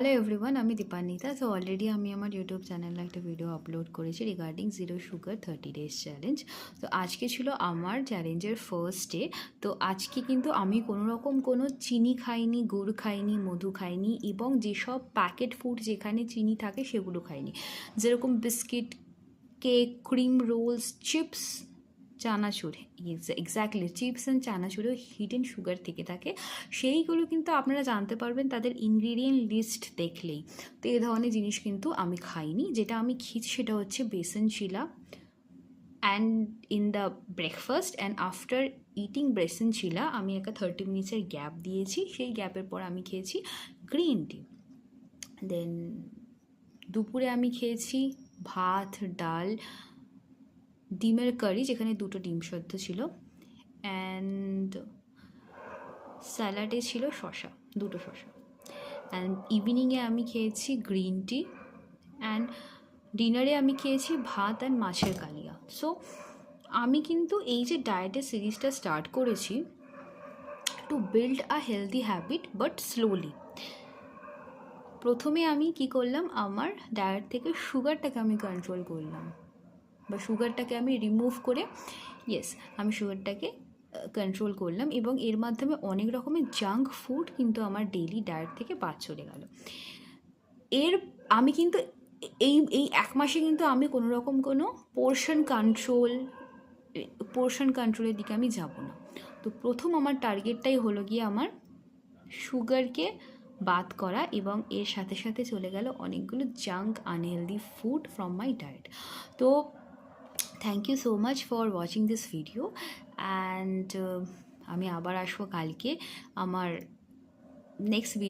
Hello everyone, আমি Dipanwita. So already আমি আমার ইউটিউব চ্যানেলে একটা ভিডিও আপলোড করেছি regarding zero sugar 30 days challenge. তো আজকে ছিল আমার চ্যালেঞ্জের ফার্স্ট ডে। তো আজকে কিন্তু আমি কোনো রকম কোনো চিনি খাইনি, গুড় খাইনি, মধু খাইনি এবং যেসব প্যাকেট ফুড যেখানে চিনি থাকে সেগুলো খাইনি, যেরকম biscuit, cake, cream rolls, chips, chanachur. Exactly chips and চানাচুরেও হিডেন সুগার থেকে থাকে। সেইগুলো কিন্তু আপনারা জানতে পারবেন তাদের ইনগ্রিডিয়েন্ট লিস্ট দেখলেই। তো এই ধরনের জিনিস কিন্তু আমি খাইনি। যেটা আমি খেয়েছি সেটা হচ্ছে besan chilla and in the breakfast and after eating besan chilla আমি একটা 30 মিনিটসের গ্যাপ দিয়েছি। সেই গ্যাপের পর আমি খেয়েছি গ্রিন টি। দেন দুপুরে আমি খেয়েছি ভাত, ডাল, ডিমের কারি যেখানে 2টো ডিম সেদ্ধ ছিল, অ্যান্ড স্যালাডে ছিল শসা, 2টো শসা। অ্যান্ড ইভিনিংয়ে আমি খেয়েছি গ্রিন টি, অ্যান্ড ডিনারে আমি খেয়েছি ভাত অ্যান্ড মাছের কালিয়া। সো আমি কিন্তু এই যে ডায়েটের সিরিজটা স্টার্ট করেছি to build a healthy habit, but slowly. প্রথমে আমি কি করলাম, আমার ডায়েট থেকে সুগারটাকে আমি কন্ট্রোল করলাম, বা সুগারটাকে আমি রিমুভ করে, আমি সুগারটাকে কন্ট্রোল করলাম এবং এর মাধ্যমে অনেক রকমের জাঙ্ক ফুড কিন্তু আমার ডেইলি ডায়েট থেকে বাদ চলে গেল। আমি কিন্তু এই এই 1 মাসে কিন্তু আমি কোনো রকম কোনো পোর্শন কন্ট্রোলের দিকে আমি যাব না। তো প্রথম আমার টার্গেটটাই হলো গিয়ে আমার সুগারকে বাদ করা, এবং এর সাথে সাথে চলে গেল অনেকগুলো junk unhealthy food from my diet. তো thank you so much for watching this video, and আমি আবার আসবো কালকে আমার নেক্সট